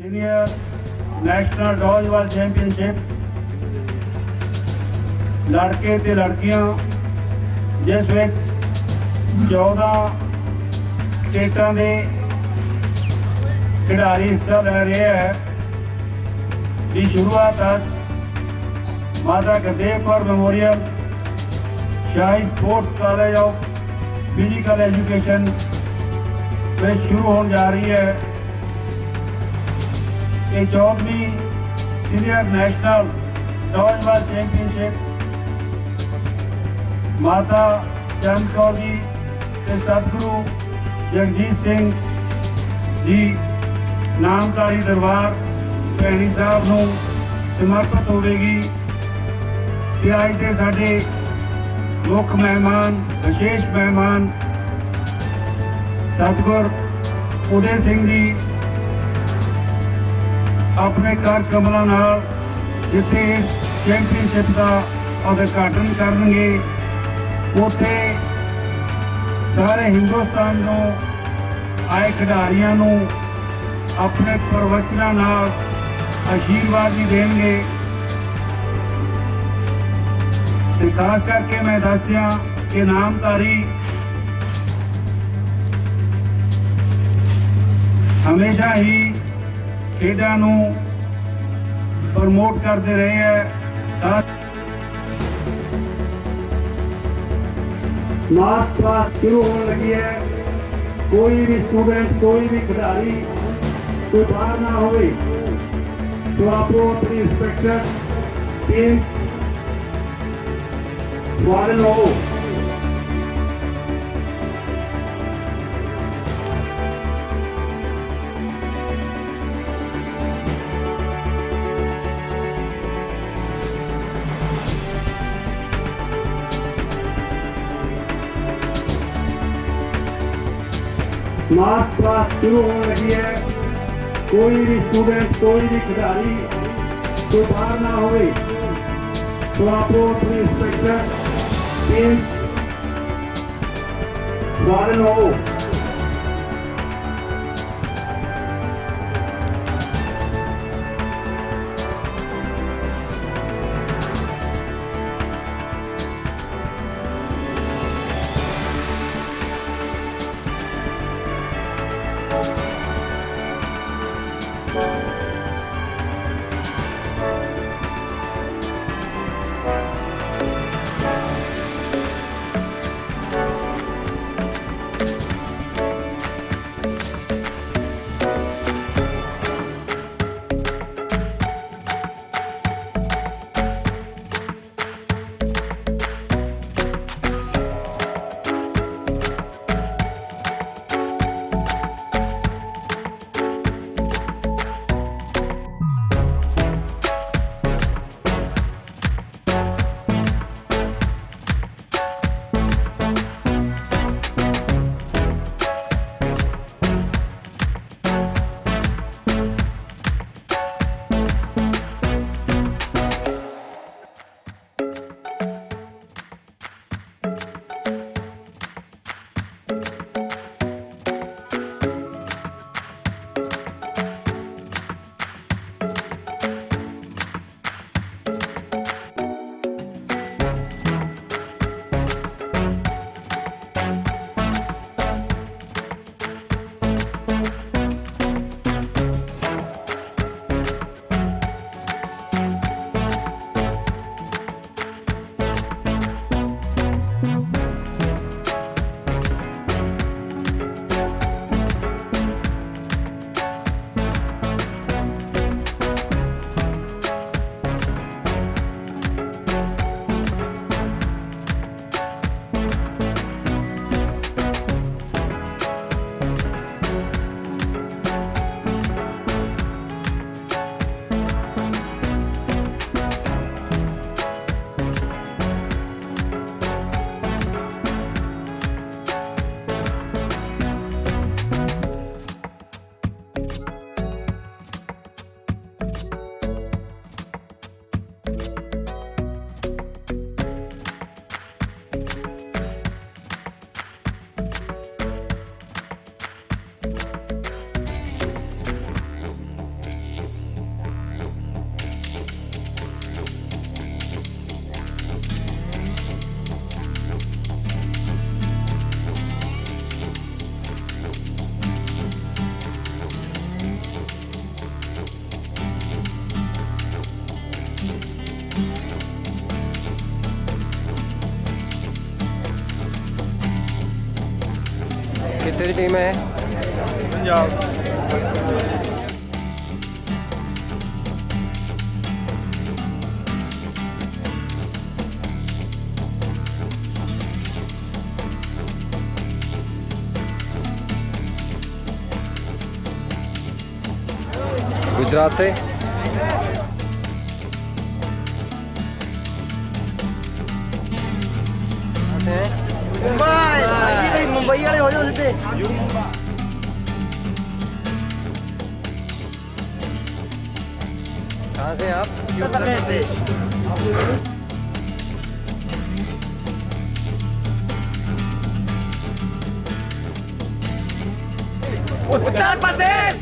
Senior national dodgeball championship लड़के ते लड़कियां जिस विच 14 स्टेटां दे खिडारी हिस्सा ले रहे हैं की शुरुआत आज माता Gurdev Kaur memorial shahi sports college of physical education में शुरू होने जा रही है। ये 14वीं सीनियर नेशनल डॉजबॉल चैंपियनशिप माता चंद कौर जी के सतगुरु जगजीत सिंह जी नामधारी दरबार भैणी साहब नूं समर्पित होवेगी। ते अज दे साडे मुख मेहमान विशेष मेहमान सतगुर उदय सिंह जी अपने कर कमलों नाल जिथे इस चैंपियनशिप का उद्घाटन करेंगे उत्थे सारे हिंदुस्तान को आए खिडारियों नूं अपने प्रवचनों नाल आशीर्वाद भी देंगे। खास करके मैं दस दिया कि नामधारी हमेशा ही खेडों नूं प्रमोट करते रहे हैं। मार्च क्लास शुरू होने लगी है। कोई भी स्टूडेंट कोई भी खिडारी कोई बाहर ना हो तो आपको अपनी इंस्पेक्टर टीम फॉरन हो। मार्च क्लास शुरू होने लगी है। कोई भी स्टूडेंट कोई भी खिडारी कोई बाहर ना हो तो आपको अपनी इंस्पेक्टर टीम फॉरन हो। तेरी टीम है पंजाब। गुजरात से मुंबई वाले हो जाओ सीधे। कहाँ से आप? उत्तर प्रदेश से। उत्तर प्रदेश।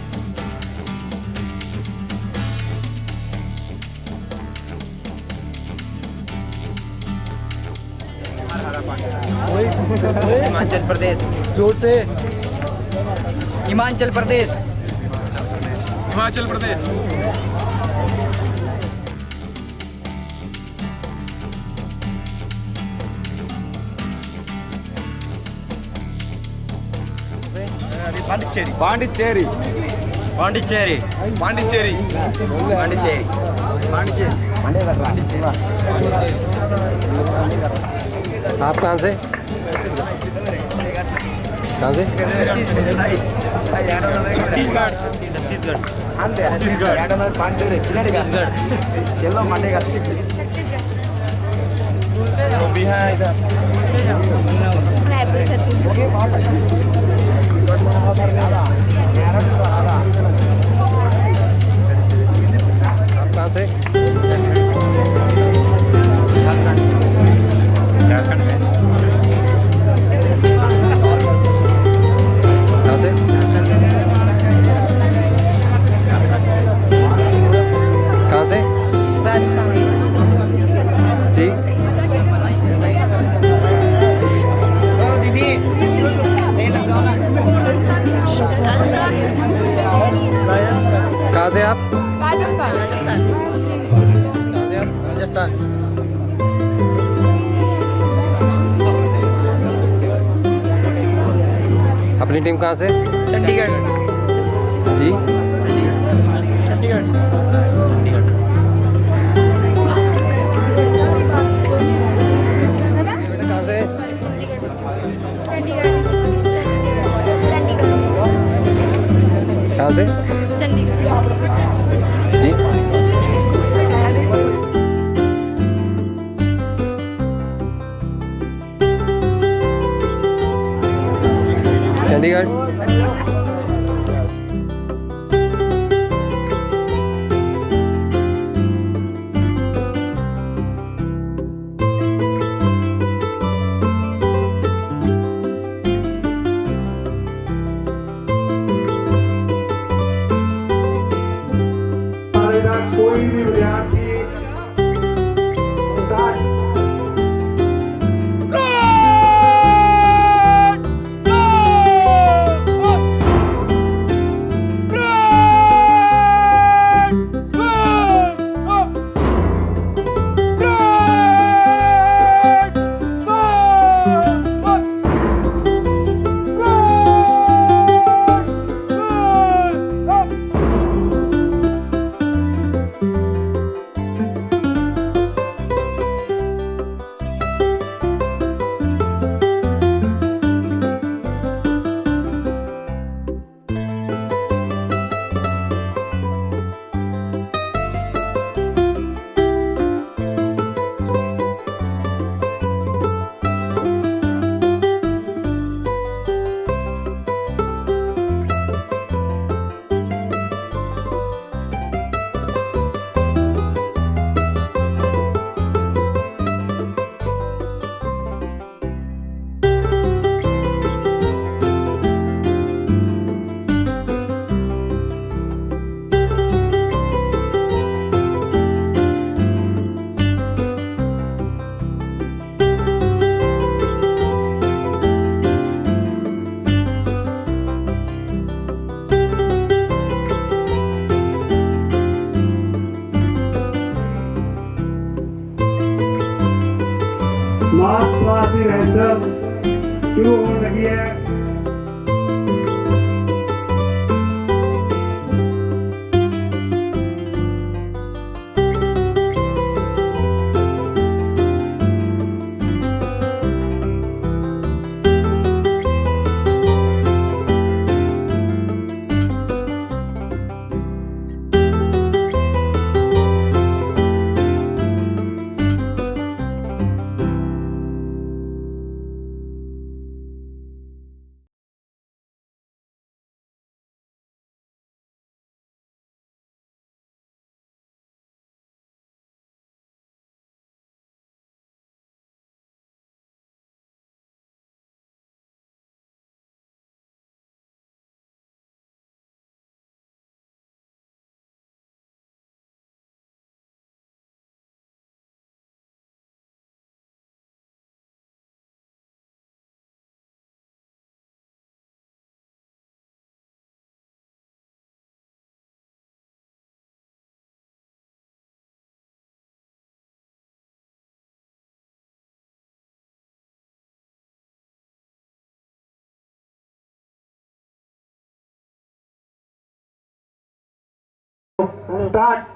हिमाचल प्रदेश। जोर से। हिमाचल प्रदेश। हिमाचल प्रदेश। पांडिचेरी। पांडिचेरी। पांडिचेरी। पांडिचेरी। पांडिचेरी। पांडिचेरी। आप कहाँ से? कहाँ से? छत्तीसगढ़। चलो मानेगा। भी है इधर। रायपुर छत्तीसगढ़। आप कहाँ से? झारखंड में। कहाँ से? कहाँ से? राजस्थान। जी। दीदी सही लग रहा है। कहाँ से आप? राजस्थान। राजस्थान। कहाँ से आप? राजस्थान। अपनी टीम कहाँ से? चंडीगढ़। जी। चंडीगढ़। बेटा कहाँ से? कहाँ से? जी। चंडीगढ़। कोई भी विद्यार्थी मार्च मास की रिहर्सल शुरू होने लगी है। स्टार्ट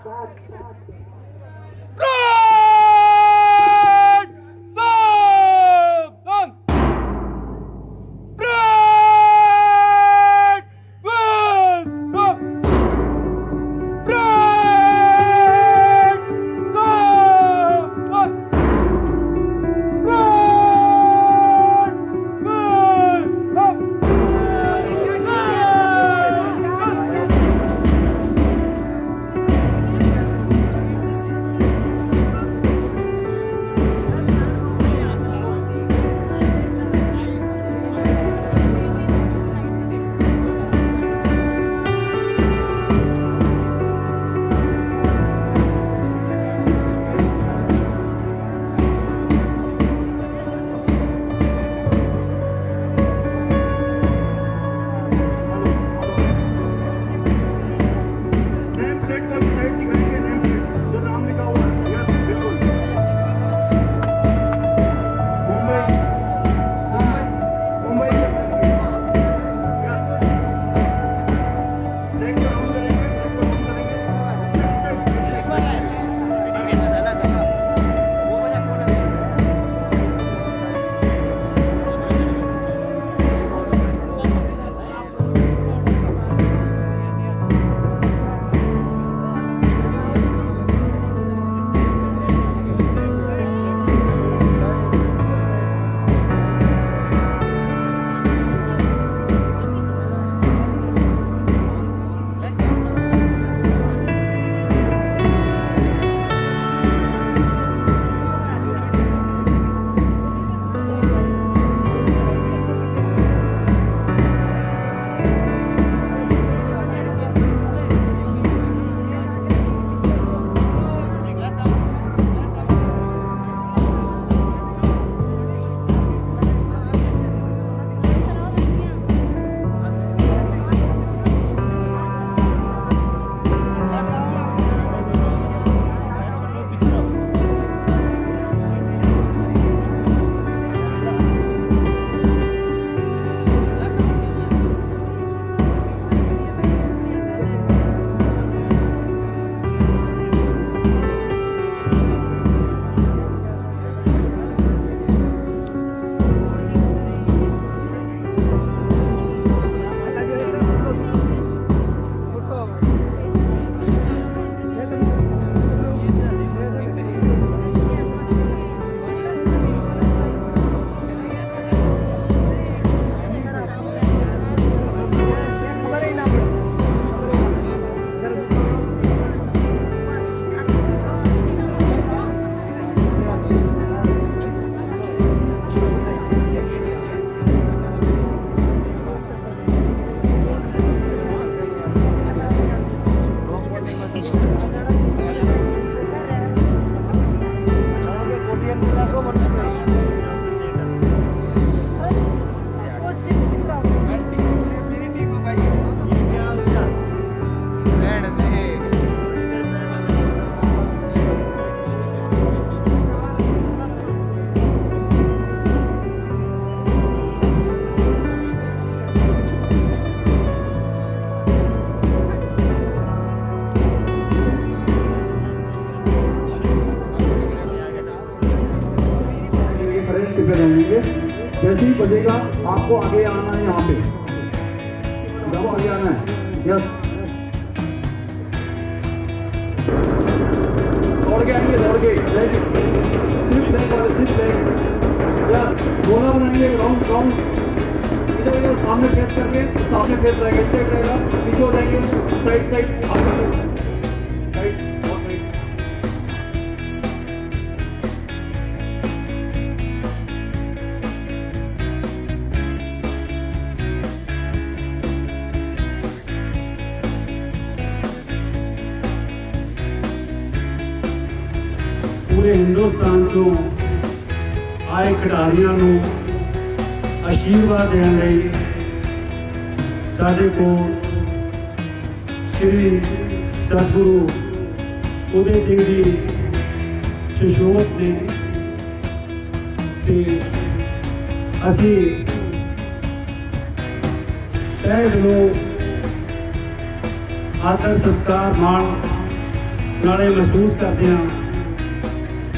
जैसे ही बजेगा आपको आगे आना है, यहाँ पे आपको आगे आना है। यस, दौड़ के आएंगे, दौड़ के सिर्फ यस, गोला बनाएंगे, राउंड राउंड इधर सामने फेस करके, सामने फेस रहेगा, स्ट्रेट रहेगा, पीछे हो जाएंगे, साइड साइड साइड। पूरे हिंदुस्तान ਤੋਂ आए खिडारियों ਨੂੰ आशीर्वाद देने ਲਈ ਸਾਡੇ ਕੋਲ श्री सतगुरु उदय सिंह जी सुशोत ने ते ਅਸੀਂ तय दिलों आदर सत्कार मान ਨਾਲੇ ਮਹਿਸੂਸ ਕਰਦੇ ਹਾਂ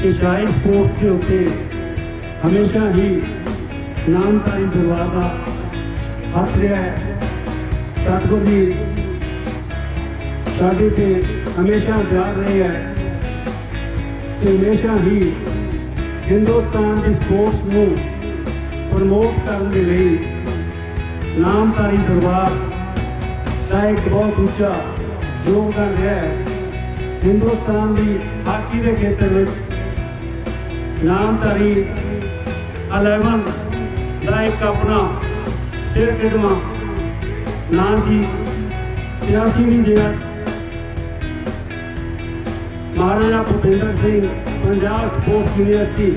ਕਿ ਸ਼ਾਹੀ ਸਪੋਰਟਸ ਦੇ ਉੱਤੇ ਹਮੇਸ਼ਾ ਹੀ ਨਾਮਧਾਰੀ ਦਰਬਾਰ ਦਾ ਹੱਥ ਰਿਹਾ ਹੈ। ਸਤਿਗੁਰ ਜੀ ਸਾਡੇ ਤੇ ਹਮੇਸ਼ਾ ਜਾਗ ਰਹੇ ਹੈ ਤੇ ਹਮੇਸ਼ਾ ਹੀ ਹਿੰਦੁਸਤਾਨ ਦੀ ਸਪੋਰਟਸ ਨੂੰ ਪ੍ਰਮੋਟ ਕਰਨ ਦੇ ਲਈ ਨਾਮਧਾਰੀ ਦਰਬਾਰ ਦਾ ਇੱਕ ਬਹੁਤ ਉੱਚਾ ਯੋਗਦਾਨ ਰਿਹਾ ਹੈ। ਹਿੰਦੁਸਤਾਨ ਦੀ ਹਾਕੀ ਦੇ ਖੇਤਰ ਵਿੱਚ ਨਾਮਧਾਰੀ 11 ਦਾ ਇੱਕ ਆਪਣਾ ਸਿਰ ਕੱਢਵਾਂ ਨਾਂ ਸੀ। 83ਵੀਂ ਜਿਹੜਾ ਮਹਾਰਾਜਾ ਭੁਪਿੰਦਰ ਸਿੰਘ ਪੰਜਾਬ ਸਪੋਰਟਸ ਯੂਨੀਵਰਸਿਟੀ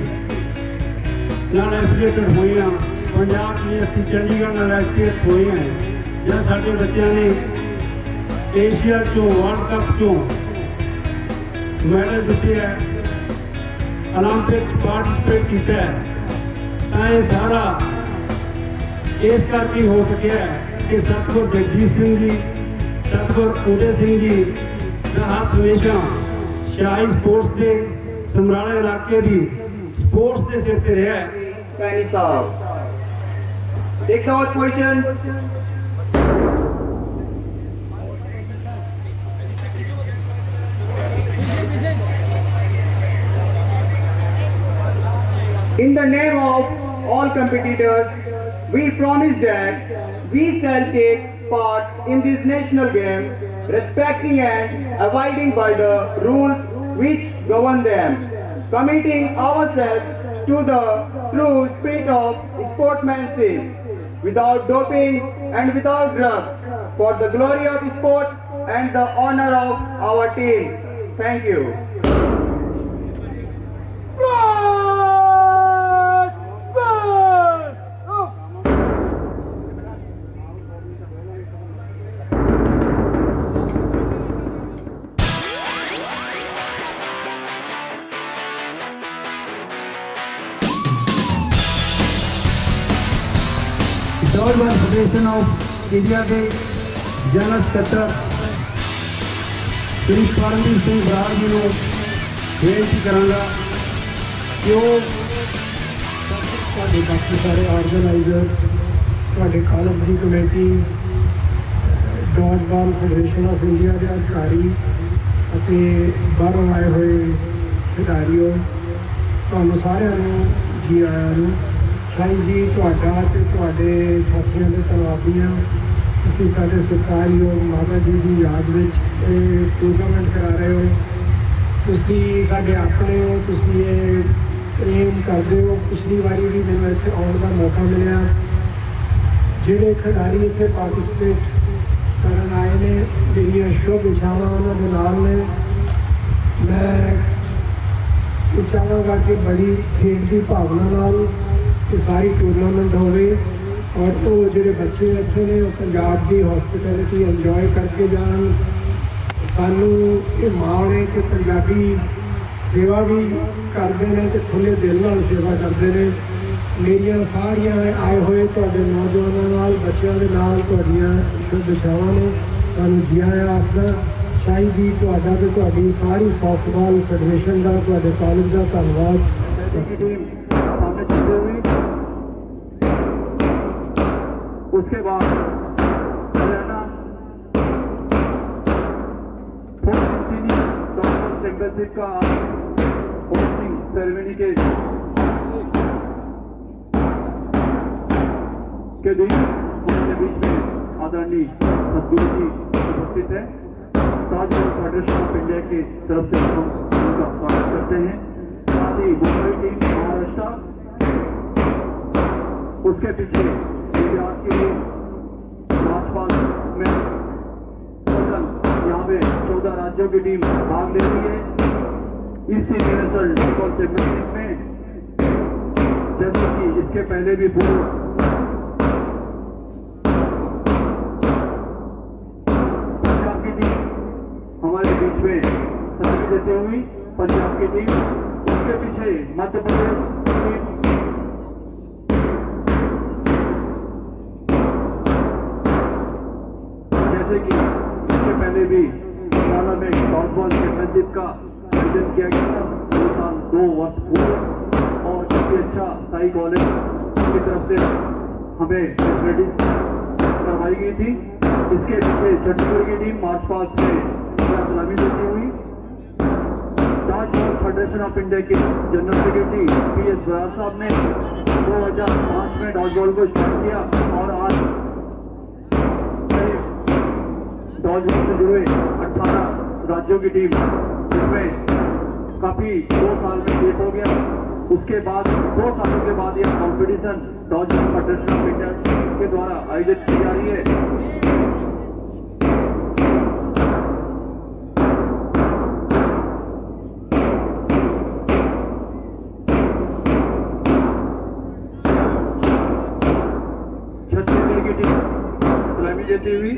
ਨਾਲ ਐਫੀਲੀਏਟਡ ਹੋਈਆਂ, ਪੰਜਾਬ ਯੂਨੀਵਰਸਿਟੀ ਚੰਡੀਗੜ੍ਹ ਨਾਲ ਐਫੀਲੀਏਟ ਹੋਈਆਂ ਜਾਂ ਸਾਡੇ ਬੱਚਿਆਂ ਨੇ ਏਸ਼ੀਆ ਚੋਂ ਵਰਲਡ ਕੱਪ ਚੋਂ ਮੈਡਲ ਜਿੱਤੇ ਹੈ, ਓਲੰਪਿਕ 'ਚ ਪਾਰਟੀਸਪੇਟ ਕੀਤਾ ਹੈ, ਤਾਂ ਇਹ ਸਾਰਾ ਇਸ ਕਰਕੇ ਹੋ ਸਕਿਆ ਹੈ ਕਿ ਸਤਿਗੁਰ ਜਗਜੀਤ ਸਿੰਘ ਜੀ, ਸਤਿਗੁਰ ਉਦੈ ਸਿੰਘ ਜੀ ਦਾ ਹੱਥ ਹਮੇਸ਼ਾ ਸ਼ਾਹੀ ਸਪੋਰਟਸ ਦੇ ਸਮਰਾਲੇ ਇਲਾਕੇ ਦੀ ਸਪੋਰਟਸ ਦੇ ਸਿਰ ਤੇ ਰਿਹਾ ਹੈ। Penny Saab. Take the out position. In the name of all competitors, we promise that we shall take part in this national game, respecting and abiding by the rules which govern them, committing ourselves to the true spirit of sportsmanship, without doping and without drugs, for the glory of sport and the honor of our teams. Thank you. Daudbaz federation of India के general सकत्तर श्री परमवीर सिंह बराड़ जी को बेनती करांगा कि बाकी सारे organiser college की committee Daudbaz federation of India के अधिकारी बाहरों आए हुए खिडारियों तुहानू सारिਆਂ ਨੂੰ जी आया ਨੂੰ। शाही जी ਤੁਹਾਡਾ ਤੇ ਤੁਹਾਡੇ ਸਾਥੀਆਂ ਦੇ ਧੰਨਵਾਦੀਆਂ। ਤੁਸੀਂ ਸਾਡੇ ਸਤਿਕਾਰਯੋਗ ਮਾਤਾ ਜੀ ਦੀ ਯਾਦ ਵਿੱਚ ਇਹ ਟੂਰਨਾਮੈਂਟ ਕਰਾ ਰਹੇ ਹੋ। ਤੁਸੀਂ ਸਾਡੇ ਆਪਣੇ ਹੋ, ਤੁਸੀਂ ਇਹ ਪ੍ਰੇਮ ਕਰਦੇ ਹੋ। ਪਿਛਲੀ ਵਾਰੀ ਵੀ ਮੈਨੂੰ ਇੱਥੇ ਆਉਣ ਦਾ ਮੌਕਾ ਮਿਲਿਆ। ਜਿਹੜੇ ਖਿਡਾਰੀ ਇੱਥੇ ਪਾਰਟਿਸਪੇਟ ਕਰਨ ਆਏ ਨੇ, ਜਿਹੜੀਆਂ ਸ਼ੁਭ ਇੱਛਾਵਾਂ ਉਹਨਾਂ ਦੇ ਨਾਲ ਨੇ, ਮੈਂ ਚਾਹਾਂਗਾ ਕਿ ਬੜੀ ਖੇਡ ਦੀ ਭਾਵਨਾ ਨਾਲ ਇਹ ਸਾਰੀ ਟੂਰਨਾਮੈਂਟ ਹੋਵੇ ਔਰ ਉਹ ਜਿਹੜੇ ਬੱਚੇ ਇੱਥੇ ਨੇ ਉਹ ਪੰਜਾਬ ਦੀ ਹੌਸਪਿਟੈਲਿਟੀ ਇੰਜੋਏ ਕਰਕੇ ਜਾਣ। ਸਾਨੂੰ ਇਹ ਮਾਣ ਹੈ ਕਿ ਪੰਜਾਬੀ ਸੇਵਾ ਵੀ ਕਰਦੇ ਨੇ ਅਤੇ ਖੁੱਲ੍ਹੇ ਦਿਲ ਨਾਲ ਸੇਵਾ ਕਰਦੇ ਨੇ। ਮੇਰੀਆਂ ਸਾਰੀਆਂ ਆਏ ਹੋਏ ਤੁਹਾਡੇ ਨੌਜਵਾਨਾਂ ਨਾਲ, ਬੱਚਿਆਂ ਦੇ ਨਾਲ ਤੁਹਾਡੀਆਂ ਸ਼ੁਭ ਇੱਛਾਵਾਂ ਨੇ। ਤੁਹਾਨੂੰ ਜੀ ਆਇਆਂ ਆਖਦਾ। ਸ਼ਾਹੀ ਜੀ ਤੁਹਾਡਾ ਤੇ ਤੁਹਾਡੀ ਸਾਰੀ ਸੌਫਟਬਾਲ ਫੈਡਰੇਸ਼ਨ ਦਾ, ਤੁਹਾਡੇ ਕਾਲਜ ਦਾ ਧੰਨਵਾਦ। उसके बाद हरियाणा चैंपियनशिप का ओपनिंग सेरेमनी के दिन हमारे बीच में आदरणीय सदगुरु जी उपस्थित है। साथ ही फेडरेशन ऑफ इंडिया की तरफ से हम उनका स्वागत करते हैं। साथ ही मुंबई टीम महाराष्ट्र, उसके पीछे गुजरात की राजपाल में टोटल यहाँ पे 14 राज्यों की टीम भाग ले रही है इस यूनिवर्सल फुटबॉल चैंपियनशिप में। जैसे कि इसके पहले भी पूर्व पंजाब की टीम हमारे बीच में सर्विस देते हुई, पंजाब की टीम, उसके पीछे मध्य प्रदेश टीम, जैसे कि इसके पहले भी में सॉफ्टबॉल चैंपियनशिप का आयोजन किया गया था 2 वर्ष पूर्व, और काफी अच्छा साई कॉलेज की तरफ से हमें फैसिलिटीज करवाई गई थी। इसके पीछे छत्तीसगढ़ की टीम मार्च पास्ट में सलामी देती हुई dodge ball federation of India के जनरल सेक्रेटरी PS बरार साहब ने 2005 में डॉज बॉल को स्टार्ट किया, और आज डॉज बॉल से जुड़े 18 राज्यों की टीम, जिसमें काफी 2 साल में गेप हो गया। उसके बाद 2 सालों के बाद यह competition dodge ball federation of India के द्वारा आयोजित की जा रही है। छत्तीसगढ़ की टीम सलामी देती हुई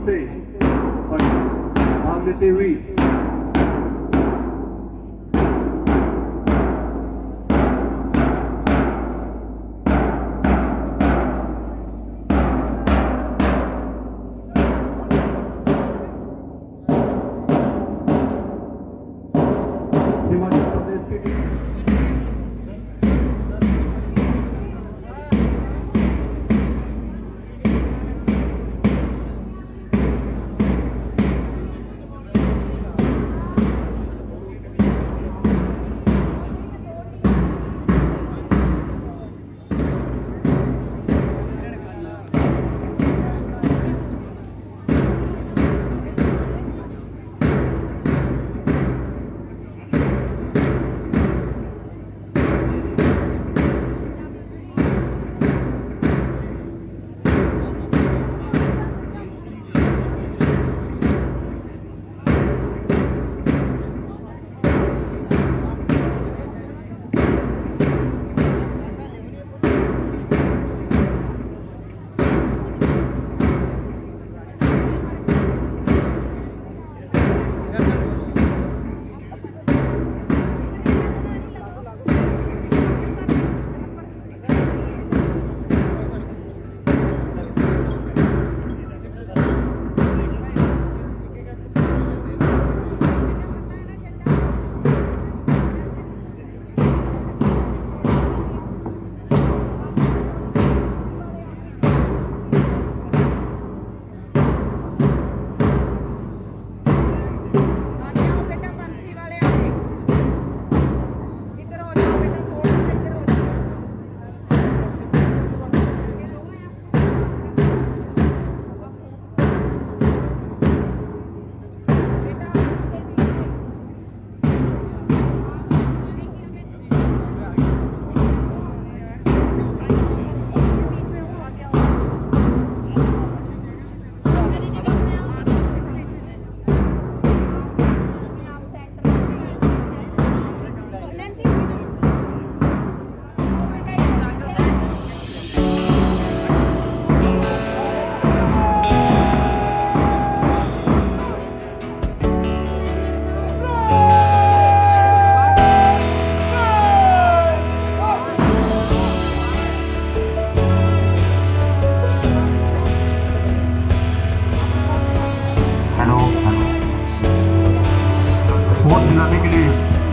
से भाग लेते हुई हिमाचल प्रदेश की टीम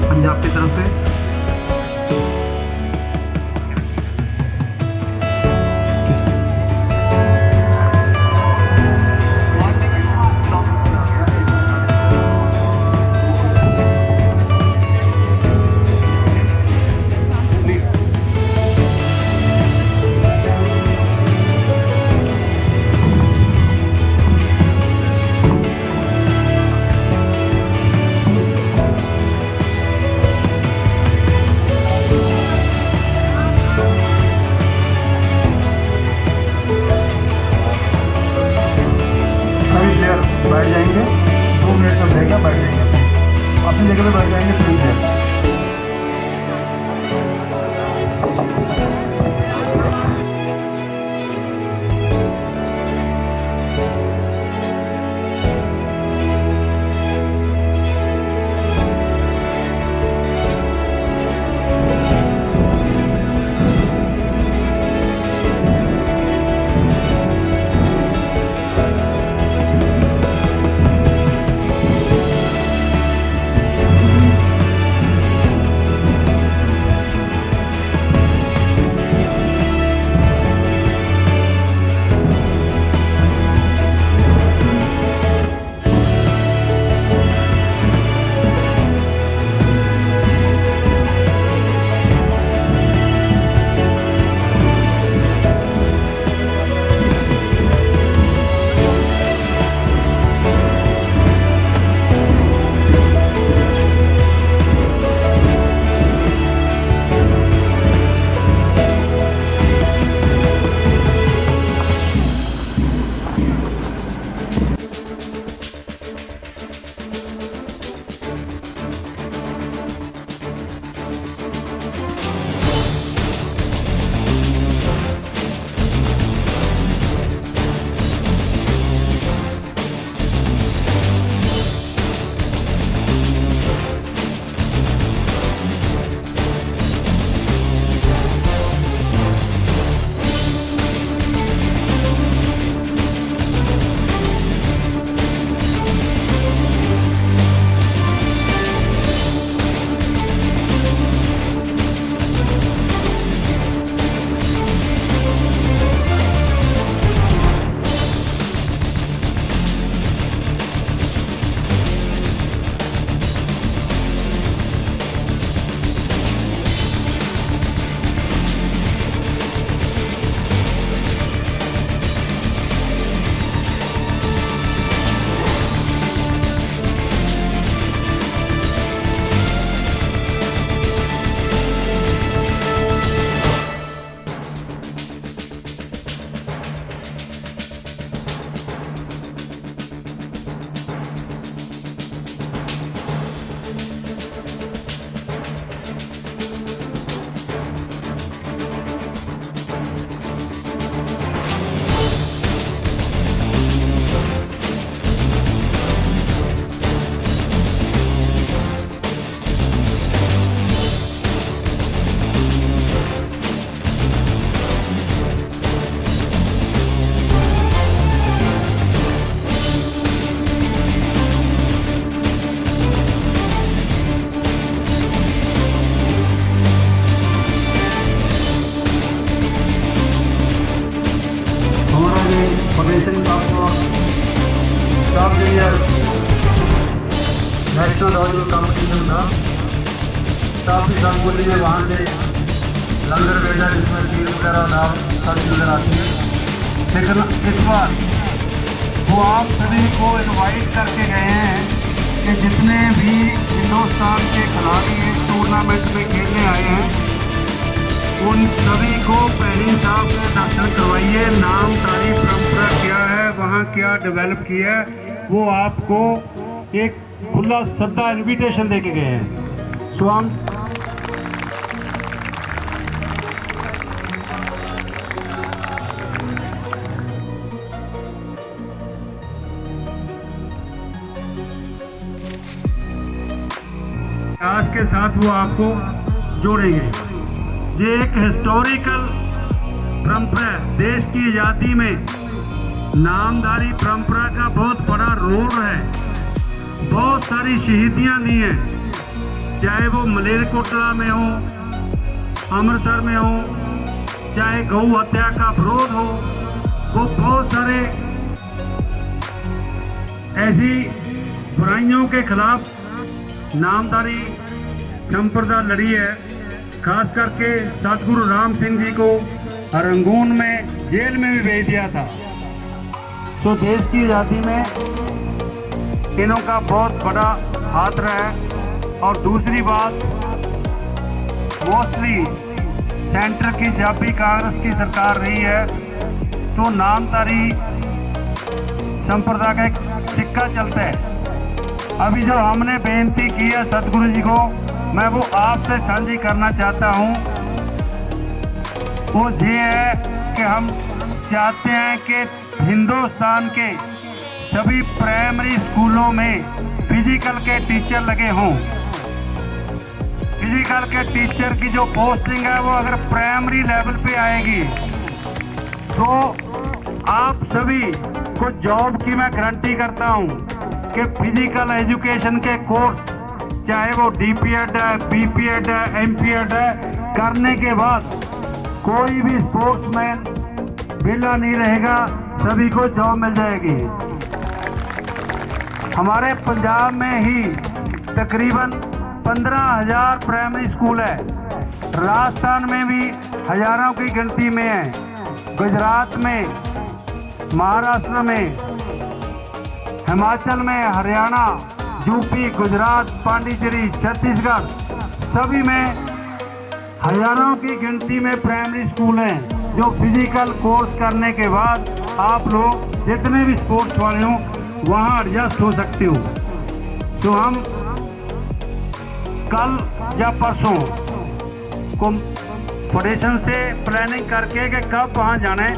पंजाब की तरफ से बैठ जाएंगे, 2 मिनट तक रहेगा, बैठ जाएंगे, अपनी जगह पे बैठ जाएंगे थोड़ी देर। नेशनल वॉलीबॉल कॉम्पिटिशन था। काफ़ी संकुली है, वहाँ से लंगर भेजा जिसमें खीर वगैरह दाल सारी नजर आती है। लेकिन इस बार वो आप सभी को इनवाइट करके गए हैं कि जितने भी हिंदुस्तान के खिलाड़ी इस टूर्नामेंट में खेलने आए हैं उन सभी को पहली साहब से दर्शन करवाइए। नाम तारीफ परंपरा क्या है, वहाँ क्या डेवलप किया है, वो आपको एक खुला सद्दा इनविटेशन दे के गए हैं। सो हम आज के साथ वो आपको जोड़ेंगे। ये एक हिस्टोरिकल परंपरा है। देश की आज़ादी में नामधारी परंपरा का बहुत बड़ा रोल है। बहुत सारी शहीदियां दी हैं, चाहे वो मलेरकोटला में हो, अमृतसर में हो, चाहे गौ हत्या का विरोध हो, वो बहुत सारे ऐसी बुराइयों के खिलाफ नामधारी संप्रदा लड़ी है। खास करके सतगुरु राम सिंह जी को रंगून में जेल में भी भेज दिया था। तो देश की आज़ादी में इन्हों का बहुत बड़ा हाथ रहा है। और दूसरी बात, मोस्टली सेंटर की जब भी कांग्रेस की सरकार रही है तो नामधारी संप्रदाय का एक सिक्का चलता है। अभी जो हमने बेनती की है सतगुरु जी को, मैं वो आपसे साझी करना चाहता हूँ। वो ये है कि हम चाहते हैं कि हिंदुस्तान के सभी प्राइमरी स्कूलों में फिजिकल के टीचर लगे हों। फिजिकल के टीचर की जो पोस्टिंग है वो अगर प्राइमरी लेवल पे आएगी तो आप सभी को जॉब की मैं गारंटी करता हूँ कि फिजिकल एजुकेशन के कोर्स, चाहे वो DPEd है, BPEd है, MPEd है, करने के बाद कोई भी स्पोर्ट्समैन विला नहीं रहेगा, सभी को जॉब मिल जाएगी। हमारे पंजाब में ही तकरीबन 15,000 प्राइमरी स्कूल है। राजस्थान में भी हजारों की गिनती में है। गुजरात में, महाराष्ट्र में, हिमाचल में, हरियाणा, यूपी, गुजरात, पांडिचेरी, छत्तीसगढ़, सभी में हजारों की गिनती में प्राइमरी स्कूल हैं जो फिजिकल कोर्स करने के बाद आप लोग जितने भी स्पोर्ट्स वाले हों वहाँ एडजस्ट हो सकते हो। तो हम कल या परसों कॉम्पिटिशन से प्लानिंग करके कि कब वहाँ जाना है,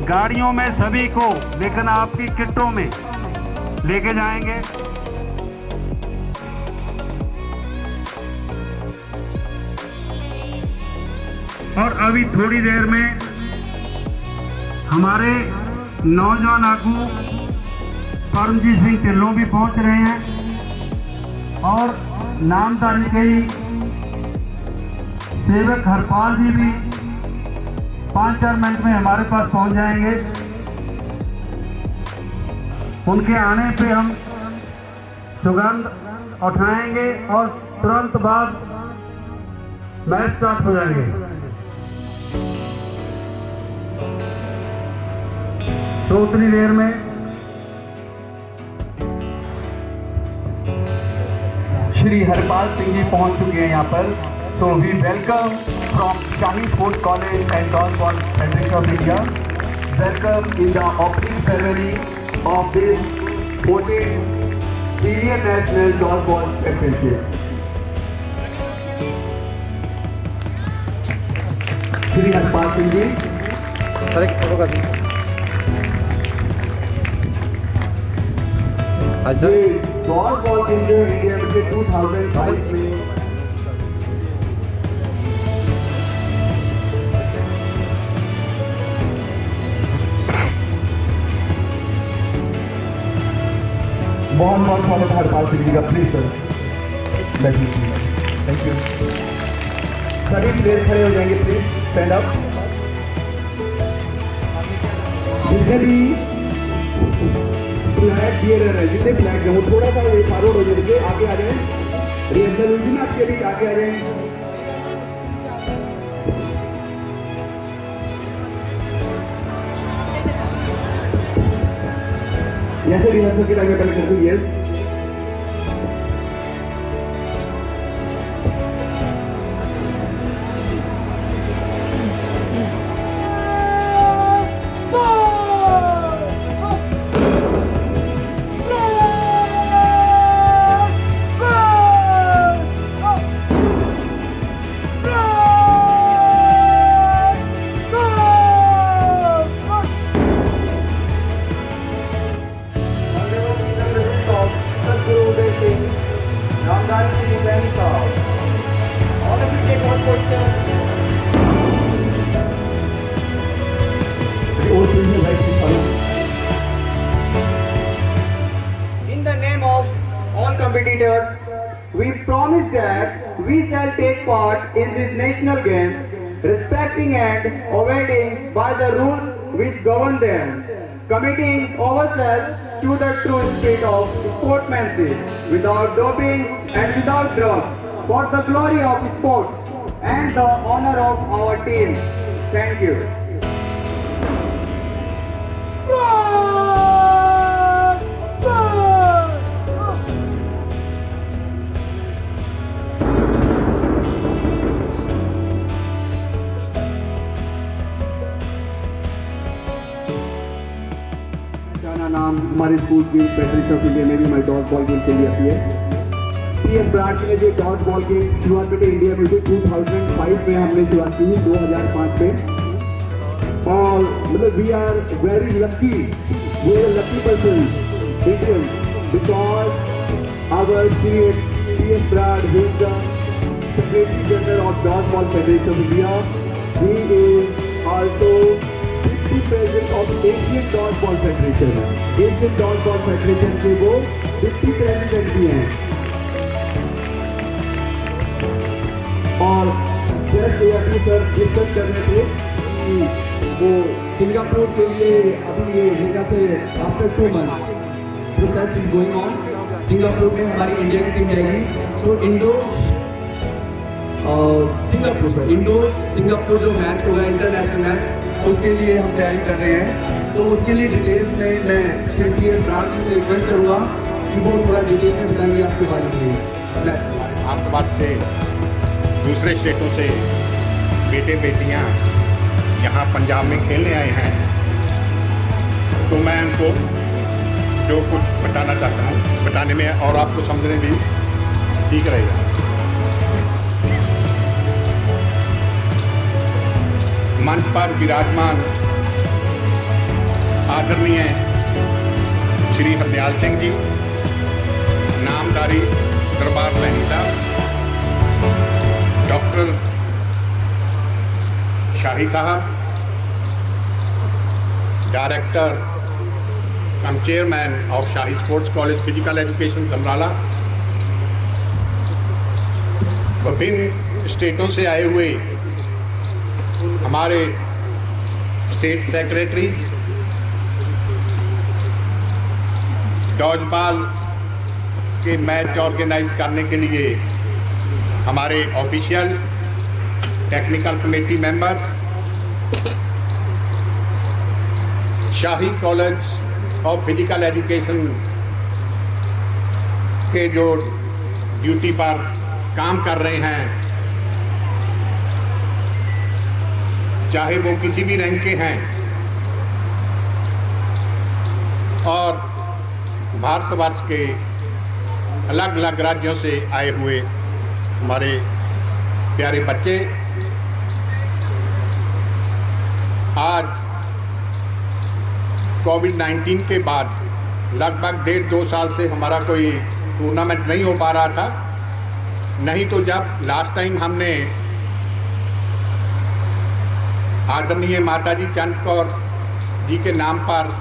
गाड़ियों में सभी को, लेकिन आपकी किटों में लेके जाएंगे। और अभी थोड़ी देर में हमारे नौजवान आगू परमजीत सिंह ढिल्लों भी पहुंच रहे हैं और नामधारी के ही सेवक हरपाल जी भी 5-4 मिनट में हमारे पास पहुंच जाएंगे। उनके आने पे हम सुगंध उठाएंगे और तुरंत बाद मैच स्टार्ट हो जाएंगे। तो उतनी देर में श्री हरपाल सिंह जी पहुंच चुके हैं यहाँ पर। So we welcome from Shahi Sports College and Dodgeball Federation of India. Welcome in the opening ceremony of this 14th Senior National Dodgeball Championship. Shri Harpal Singh ji, अरे फोटो कर दी। अच्छा, Dodgeball India में 2022 में बहुत स्वागत है हरपाल सिंह जी का। Please sir, thank you. सभी प्लेयर खड़े हो जाएंगे, प्लीज स्टैंड अप। जितने भी फ्लैग बियरर है, जितने फ्लैग हैं वो थोड़ा सा ये फॉरवर्ड हो जाएंगे, आगे आ जाएं। रिहर्सल हुई ना आपके बीच, आगे आ जाएं। जैसे रिहर्सल के टाइम पहले करते हैं। In the name of all competitors, we promise that we shall take part in these national games, respecting and abiding by the rules which govern them, committing ourselves to the true spirit of sportsmanship, without doping and without drugs, for the glory of sports and the honor of our teams. Thank you. मेरा नाम हमारे school की federation of India में भी हमारे dot ball game के लिए आती है। पीएम ब्रांड ने जो डॉट बॉल गेम शुरुआत में इंडिया में 2005 में हमने शुरुआत की, 2005 में। और मतलब we are very lucky, we are lucky person Indian because our PM Brar he is the secretary general of dodge ball federation of India. He is also president of Asian dodge ball federation. Asian dodge ball federation के वो deputy president भी हैं। और जैसे अभी sir discuss कर रहे थे कि वो सिंगापुर के लिए अभी ये जगह से after 2 months process is going on. Singapore में हमारी इंडिया की टीम जाएगी। सो सिंगापुर जो मैच होगा इंटरनेशनल मैच, उसके लिए हम तैयारी कर रहे हैं। तो उसके लिए डिटेल्स में मैं श्री पीएम ब्रांड से रिक्वेस्ट करूँगा कि वो थोड़ा डिटेल में बताएंगे आपके बारे में। आतंकवाद से दूसरे स्टेटों से बेटे बेटियां यहाँ पंजाब में खेलने आए हैं, तो मैं उनको जो कुछ बताना चाहता हूँ बताने में और आपको समझने भी ठीक रहेगा। मंच पर विराजमान आदरणीय श्री हरदयाल सिंह जी, नामधारी दरबार लैनी साहब, डॉक्टर शाही साहब, director come chairman of shahi sports college physical education Samrala, विभिन्न स्टेटों से आए हुए हमारे स्टेट सेक्रेटरीज, डॉजबॉल के मैच ऑर्गेनाइज करने के लिए हमारे official technical committee members, shahi college of physical education के जो ड्यूटी पर काम कर रहे हैं, चाहे वो किसी भी रैंक के हैं, और भारतवर्ष के अलग अलग राज्यों से आए हुए हमारे प्यारे बच्चे। आज कोविड-19 के बाद लगभग 1.5-2 साल से हमारा कोई टूर्नामेंट नहीं हो पा रहा था। नहीं तो जब लास्ट टाइम हमने आदरणीय माताजी चंद कौर जी के नाम पर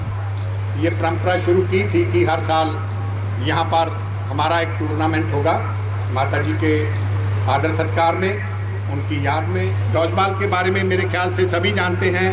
ये परंपरा शुरू की थी कि हर साल यहाँ पर हमारा एक टूर्नामेंट होगा माताजी के आदर सत्कार में, उनकी याद में। डॉजबॉल के बारे में मेरे ख्याल से सभी जानते हैं